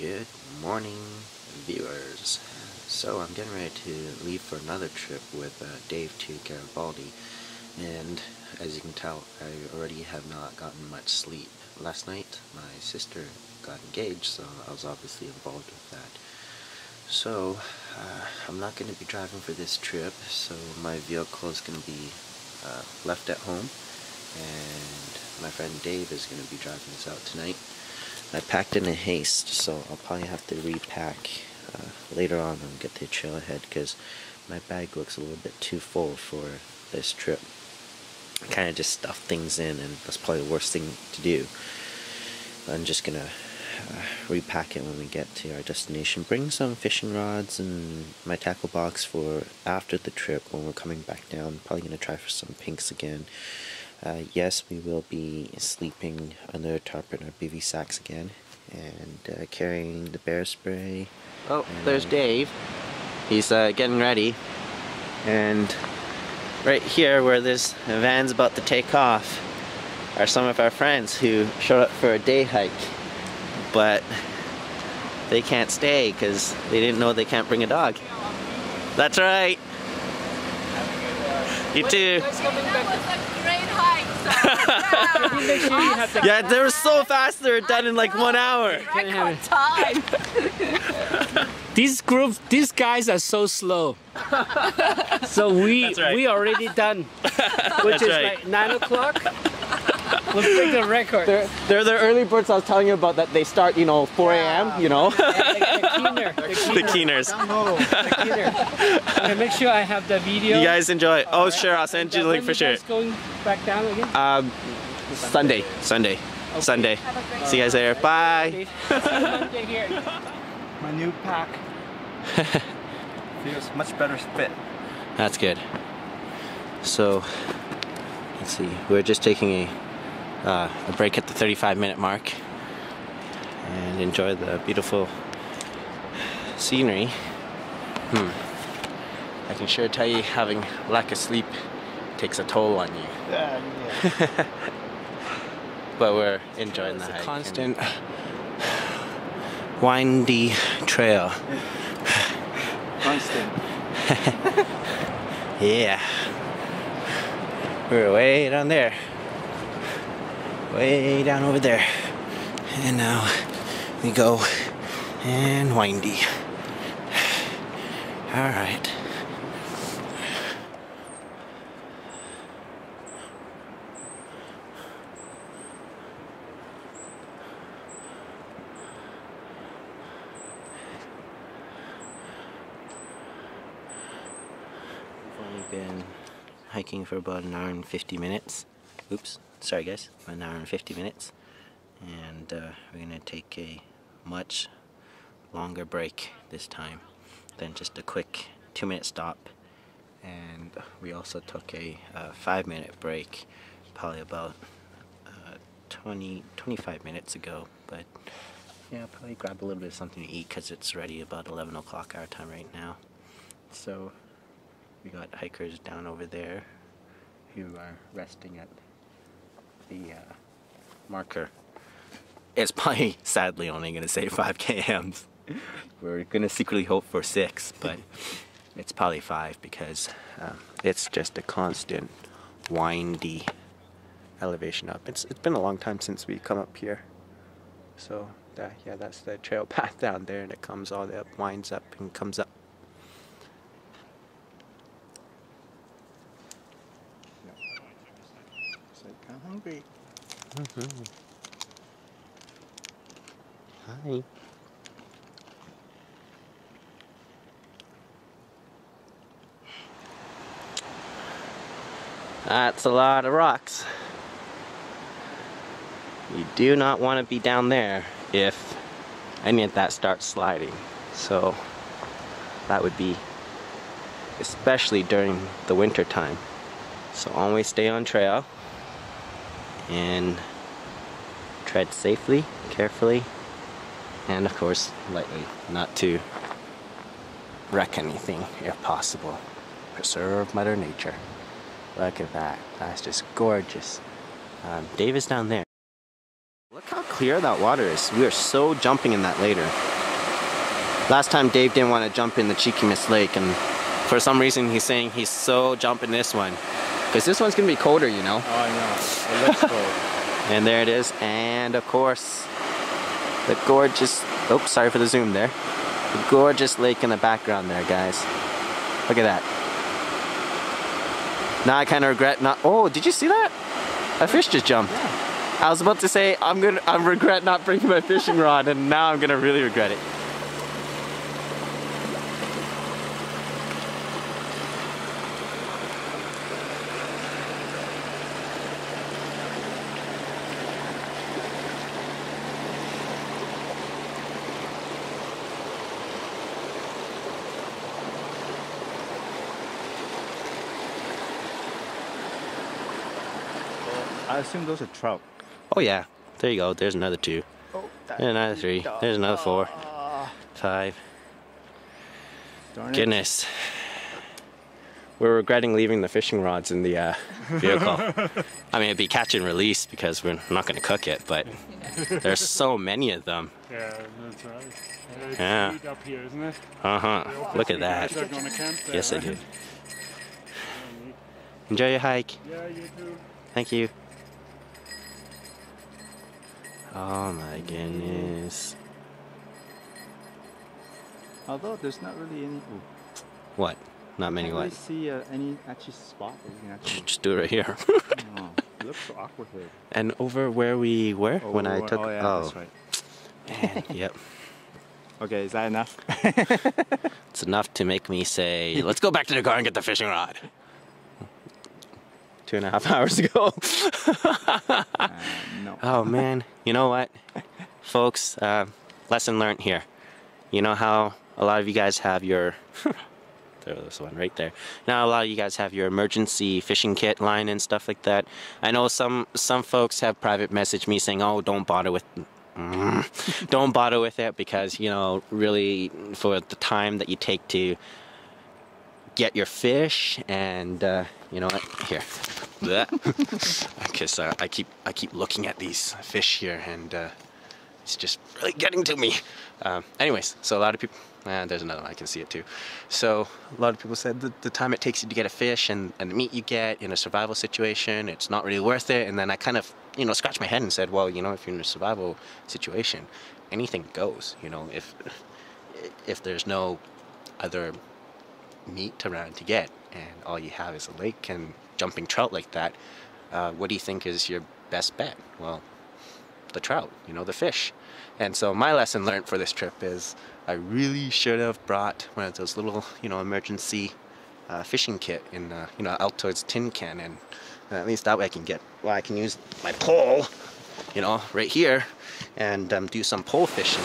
Good morning, viewers. So I'm getting ready to leave for another trip with Dave to Garibaldi, and as you can tell, I already have not gotten much sleep. Last night my sister got engaged, so I was obviously involved with that. So I'm not going to be driving for this trip, so my vehicle is going to be left at home, and my friend Dave is going to be driving us out tonight. I packed in a haste, so I'll probably have to repack later on and get to the trailhead because my bag looks a little bit too full for this trip. I kind of just stuffed things in, and that's probably the worst thing to do. I'm just gonna repack it when we get to our destination. Bring some fishing rods and my tackle box for after the trip when we're coming back down. Probably gonna try for some pinks again. Yes, we will be sleeping under a tarp in our bivy sacks again, and carrying the bear spray. Oh, there's Dave. He's getting ready, and right here where this van's about to take off are some of our friends who showed up for a day hike, but they can't stay because they didn't know they can't bring a dog. That's right. You too. Yeah, they were so fast they were done in like 1 hour. Time. These guys are so slow. So we already done, which is like 9 o'clock. We'll break the record. They're the early birds I was telling you about, that they start, 4 a.m., you know? The keeners. Okay, make sure I have the video. You guys enjoy. Oh, right. Sure, I'll send you the link for sure. Going back down again? Sunday. Okay. Sunday. See you guys later. Bye. My new pack feels much better fit. That's good. So, let's see. We're just taking a break at the 35-minute mark and enjoy the beautiful scenery. I can sure tell you, having lack of sleep takes a toll on you. Yeah. But we're enjoying the hike. Constant windy trail. Constant. Yeah. We're way down there. Way down over there. And now we go and windy. Alright. We've only been hiking for about an hour and 50 minutes. Oops, sorry guys, an hour and 50 minutes. And we're gonna take a much longer break this time than just a quick 2-minute stop. And we also took a 5-minute break probably about 25 minutes ago. But yeah, probably grab a little bit of something to eat because it's already about 11 o'clock our time right now. So we got hikers down over there who are resting at the marker. It's probably sadly only going to say 5 kms. We're going to secretly hope for 6, but it's probably 5 because it's just a constant windy elevation up. It's been a long time since we come up here. So yeah, that's the trail path down there, and it comes all the way up, winds up and comes up. I'm hungry. Hi. That's a lot of rocks. You do not want to be down there if any of that starts sliding. So that would be especially during the winter time. So always stay on trail and tread safely, carefully, and of course lightly, not to wreck anything if possible. Preserve Mother Nature. Look at that, that's just gorgeous. Dave is down there. Look how clear that water is. We are so jumping in that later. Last time Dave didn't want to jump in the Cheeky Miss Lake, and for some reason he's saying he's so jumping this one. Because this one's going to be colder, you know. Oh, I know. It looks cold. And there it is. And of course, the gorgeous, oops, sorry for the zoom there. The gorgeous lake in the background there, guys. Look at that. Now I kind of regret not, oh, did you see that? A fish just jumped. Yeah. I was about to say, I regret not bringing my fishing rod, and now I'm going to really regret it. I assume those are trout. Oh yeah, there you go. There's another 2. Oh, There's another 3. There's another 4. 5. Darn it. Goodness. We're regretting leaving the fishing rods in the vehicle. I mean, it'd be catch and release because we're not going to cook it, but there's so many of them. Yeah, that's right. It's Yeah. sweet up here, isn't it? Uh-huh. Look at that. They're gonna camp there, Yes, I right? did. Enjoy your hike. Yeah, you too. Thank you. Oh my goodness. Although there's not really any. Oh, What? Not many can't really what? see any actually spot where you can actually. Just do it right here. Oh, it looks so awkward here. And over where we were when I took. Oh yeah, that's right. Man, yep. Okay, is that enough? It's enough to make me say, let's go back to the car and get the fishing rod. 2.5 hours ago. No. Oh man, you know what, folks? Lesson learned here. You know how a lot of you guys have your there's this one right there. Now a lot of you guys have your emergency fishing kit line and stuff like that. I know some folks have private messaged me saying, "Oh, don't bother with." Don't bother with it because, you know, really for the time that you take to get your fish and you know what, here, because I keep looking at these fish here and it's just really getting to me. Anyways, so a lot of people, there's another one, I can see it too. So a lot of people said the time it takes you to get a fish and the meat you get in a survival situation, it's not really worth it. And then I kind of, you know, scratched my head and said, well, you know, if you're in a survival situation, anything goes. You know, if there's no other meat around to get and all you have is a lake and jumping trout like that, what do you think is your best bet? Well, the trout, you know, the fish. And so my lesson learned for this trip is I really should have brought one of those little, you know, emergency fishing kit in, you know, Altoids tin can, and at least that way I can use my pole, you know, right here and do some pole fishing.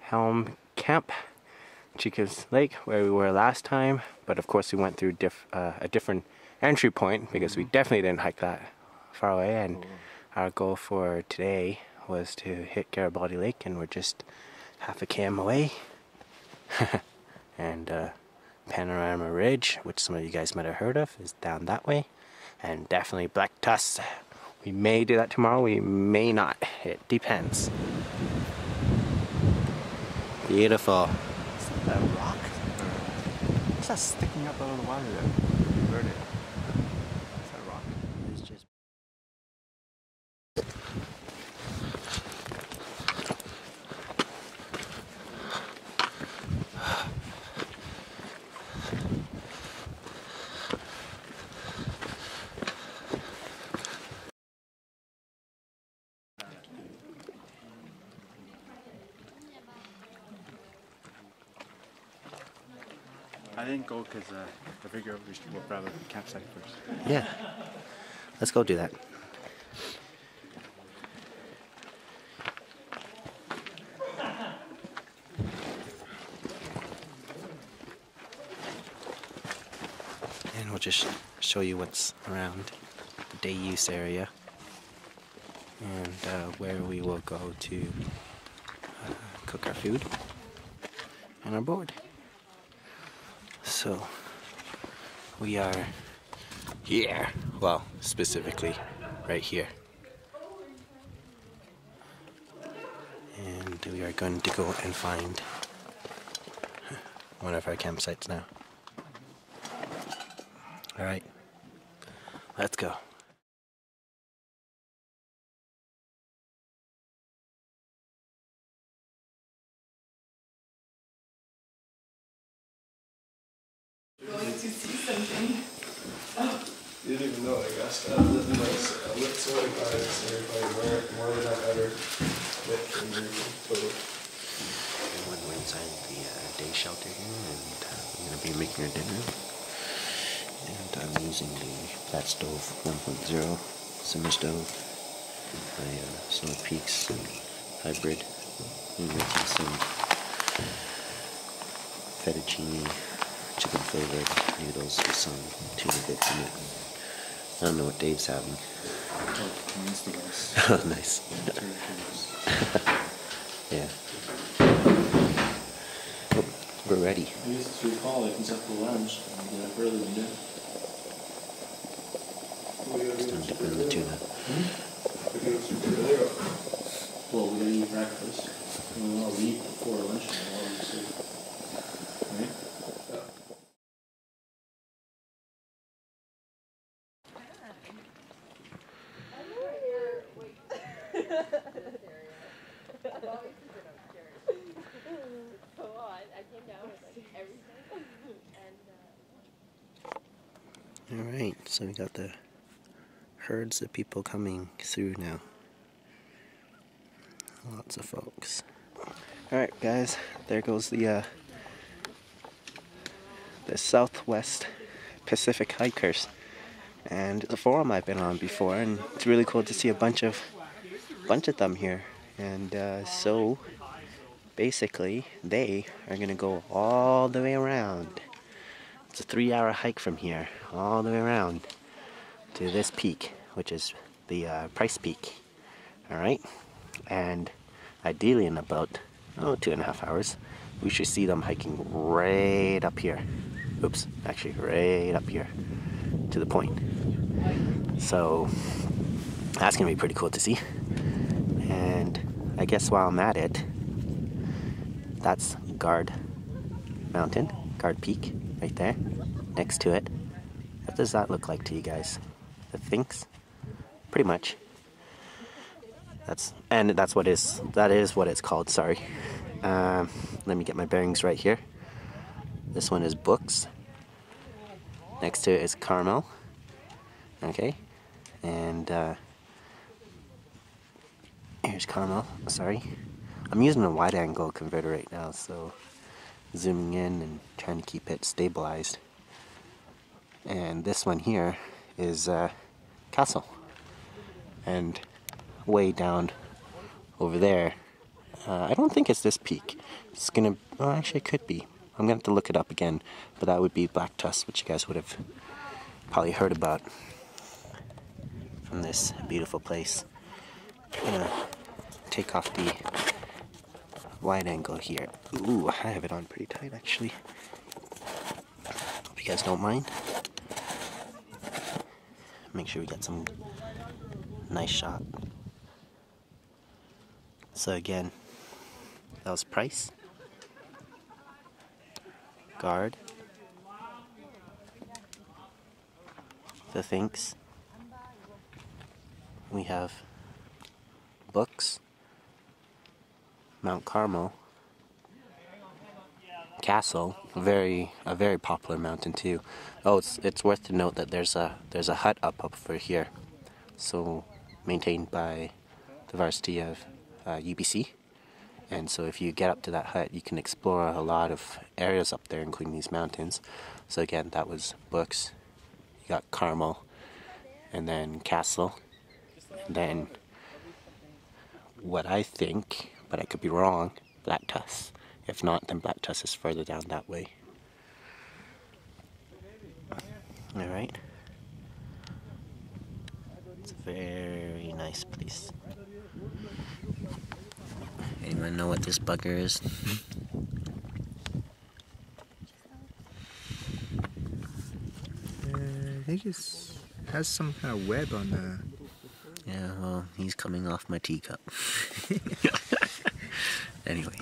Helm Camp, Chica's Lake, where we were last time, but of course we went through a different entry point because we definitely didn't hike that far away, and our goal for today was to hit Garibaldi Lake, and we're just half a km away. And Panorama Ridge, which some of you guys might have heard of, is down that way, and definitely Black Tusk. We may do that tomorrow, we may not, it depends. Beautiful. Is that a rock? What's that sticking up out of the water there? Inverted. Is that a rock? It's just I didn't go because I figured we'll grab a campsite first. yeah. Let's go do that. And we'll just show you what's around the day use area and where we will go to cook our food and our board. So we are here, well, specifically right here. And we are going to go and find one of our campsites now. Alright, let's go. Going to see something. Oh. You didn't even know, I guess. I lit soda cards, everybody more than I've ever lit from drinking. Everyone, we're inside the day shelter here, and I'm going to be making our dinner. And I'm using the flat stove 1.0 simmer stove, my Snow Peaks hybrid. I'm making some fettuccine chicken flavored noodles with some tuna bits in it. I don't know what Dave's having. That's the best. Oh, nice. Yeah. Oh, we're ready. I guess it's your call, I can set the lunch and get up early and do it. It's time to put in the tuna. Well, we gotta eat breakfast. And we want to leave before lunch and obviously. Right? Alright, so we got the herds of people coming through now. Lots of folks. Alright guys, there goes the Southwest Pacific hikers. And the forum I've been on before, and it's really cool to see a bunch of them here. And so basically they are gonna go all the way around. It's a 3-hour hike from here, all the way around to this peak, which is the Price Peak. Alright? And ideally in about 2.5 hours, we should see them hiking right up here. Oops, actually right up here to the point. So that's gonna be pretty cool to see. And I guess while I'm at it, that's Guard Mountain, Guard Peak, right there, next to it. What does that look like to you guys? The Sphinx? Pretty much. That is what it's called, sorry. Let me get my bearings right here. This one is Books. Next to it is Carmel. Okay. And here's Carmel, sorry. I'm using a wide angle converter right now, so zooming in and trying to keep it stabilized. And this one here is Castle. And way down over there, I don't think it's this peak. It's gonna, well, actually it could be. I'm gonna have to look it up again, but that would be Black Tusk, which you guys would have probably heard about from this beautiful place. I'm gonna take off the wide angle here. Ooh, I have it on pretty tight actually. Hope you guys don't mind. Make sure we get some nice shot. So again, that was Price, Guard, the Sphinx. We have Books, Mount Carmel, Castle, a very popular mountain too. Oh, it's worth to note that there's a hut up over here, so maintained by the varsity of UBC. And so if you get up to that hut, you can explore a lot of areas up there, including these mountains. So again, that was Books. You got Carmel, and then Castle, and then what I think, but I could be wrong, Black Tusk. If not, then Black Tusk is further down that way. Alright. It's a very nice place. Anyway. Anyone know what this bugger is? I think it has some kind of web on the... Yeah, well, he's coming off my teacup. Anyway.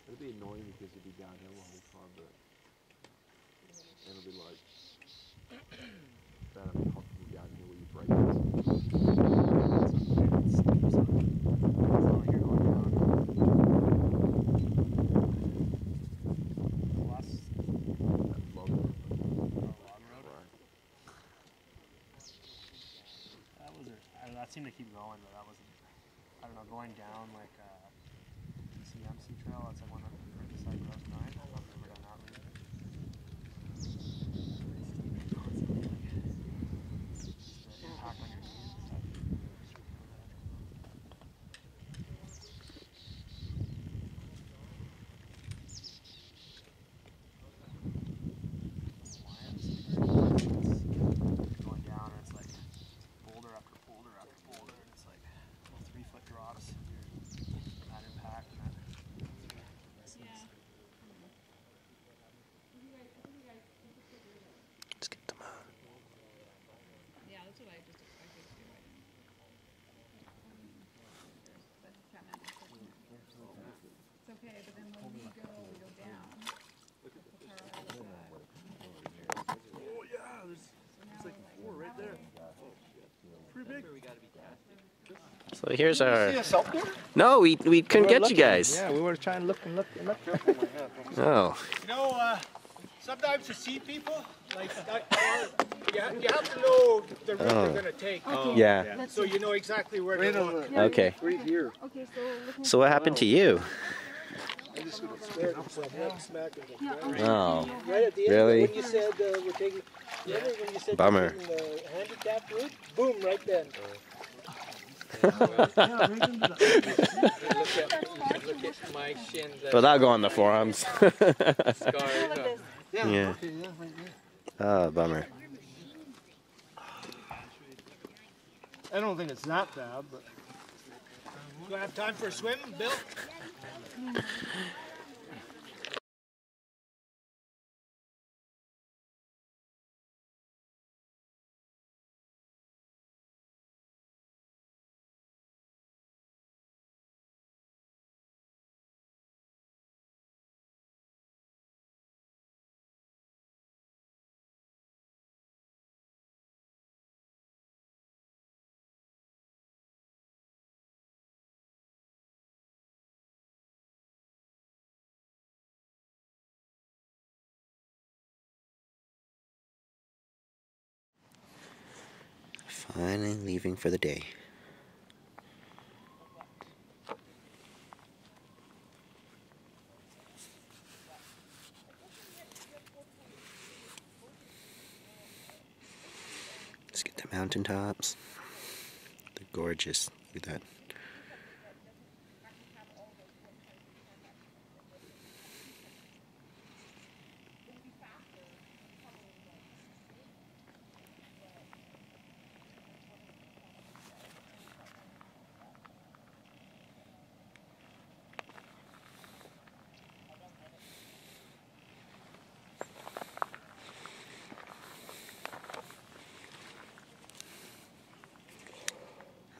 It'd be annoying because it'd be downhill the whole time, but it'll be like that'll be hot to be downhill where you break it. That seemed to keep going, but that wasn't, I don't know, going down like DCMC trail, that's like one of the beside Route 9. I've never done that route. Just the impact on your knees and stuff. Going down and it's like boulder after boulder after boulder, and it's like 3-foot drops from that impact and that. Let's get them out. Yeah, that's what I just expected to do. It's okay, but then when we go down. Oh yeah, there's like 4 right there. Pretty big. So here's our... No, we couldn't get you guys. Yeah, we were trying to look and look and look. Oh. You know, sometimes to see people, like, you have to know the route they're going to take. Yeah. So you know exactly where to look. Okay. Right here. Okay, so So what happened to you? I just got scared myself, smack it. Oh. Right at the end, Really? when you said we're taking, when you said Bummer. we're taking the handicap route, boom, right then. Look at my shin. Well, that'll go on the forearms. Scar. Yeah. Oh, bummer. I don't think it's that bad, but. Do I have time for a swim, Bill? Finally leaving for the day. Let's get the mountaintops. They're gorgeous. Look at that.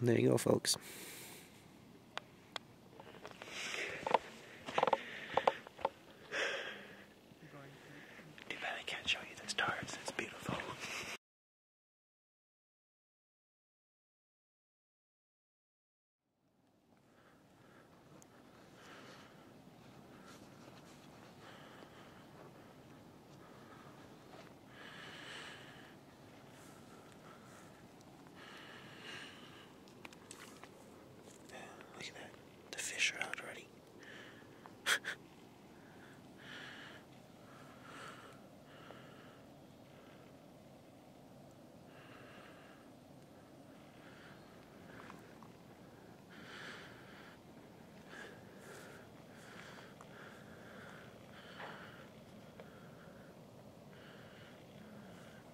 There you go, folks. Too bad I can't show you the stars. It's beautiful. Look at that. The fish are out already.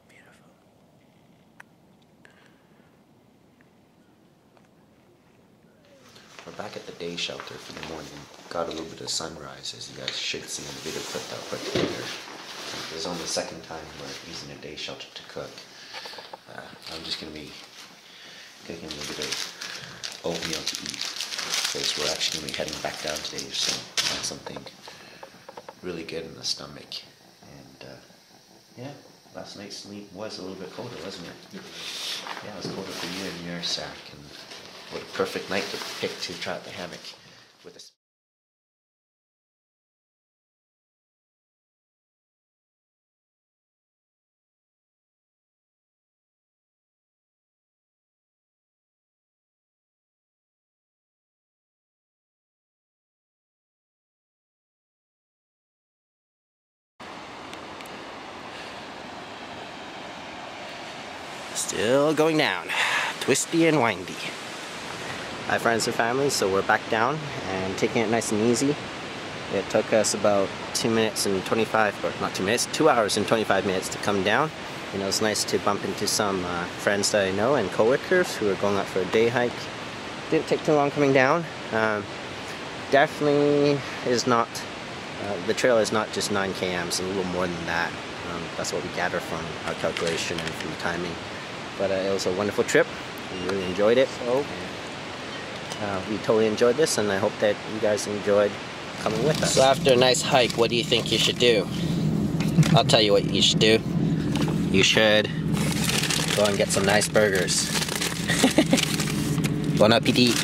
Beautiful. We're back at the day shelter for the morning. Got a little bit of sunrise, as you guys should see in the video clip that I put together. This is only the second time we're using a day shelter to cook. I'm just going to be cooking a little bit of oatmeal to eat, because we're actually going to be heading back down today, so I want something really good in the stomach. And yeah, last night's sleep was a little bit colder, wasn't it? Yeah, it was colder for you in your sack, and what a perfect night to pick to try out the hammock with a... Still going down, twisty and windy. Hi friends and family, so we're back down and taking it nice and easy. It took us about 2 minutes and 25, or not 2 minutes, 2 hours and 25 minutes to come down. And it was nice to bump into some friends that I know and coworkers who are going out for a day hike. Didn't take too long coming down. Definitely is not, the trail is not just 9 km, it's a little more than that. That's what we gather from our calculation and from the timing. But it was a wonderful trip. We really enjoyed it. So we totally enjoyed this, and I hope that you guys enjoyed coming with us. So after a nice hike, what do you think you should do? I'll tell you what you should do. You should go and get some nice burgers. Bon appetit.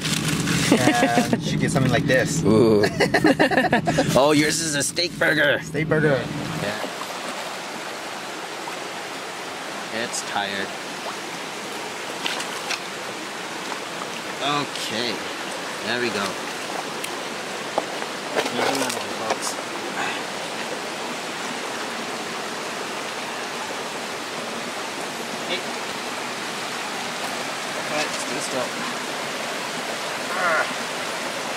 You should get something like this. Ooh. Oh, yours is a steak burger. Steak burger. Yeah. It's tired. Okay, there we go. Easy that one, folks. Hey. Alright, let's do this go.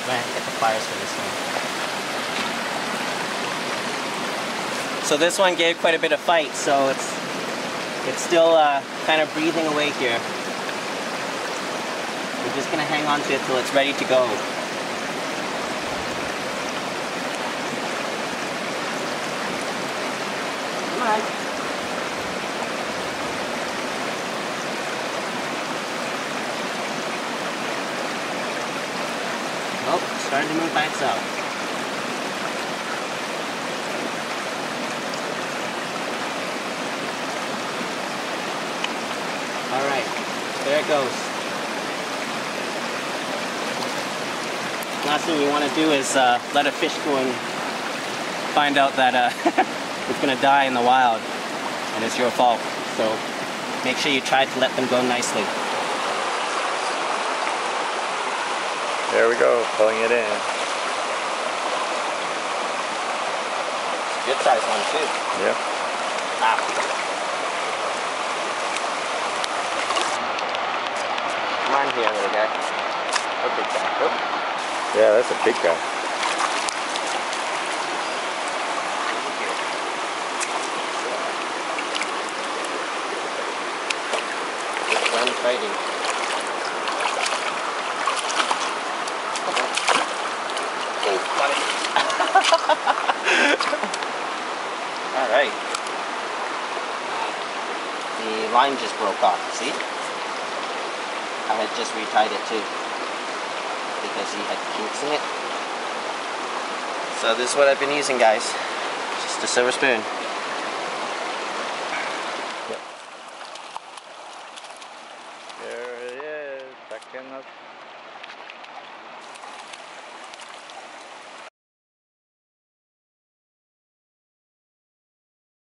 Right, get the pliers for this one. So this one gave quite a bit of fight, so it's still kind of breathing away here. We're just gonna hang on to it till it's ready to go. Come on. Oh, it's starting to move by itself. Alright, there it goes. Last thing you want to do is let a fish go and find out that it's going to die in the wild, and it's your fault. So make sure you try to let them go nicely. There we go, pulling it in. Good size one too. Yep. Ah. Come on here, little guy. Oh, big guy. Oh. Yeah, that's a big guy. Just run fighting. Oh, got it. Alright. The line just broke off, see? I had just retied it too, because he had kinks in it. So this is what I've been using, guys. Just a silver spoon. up.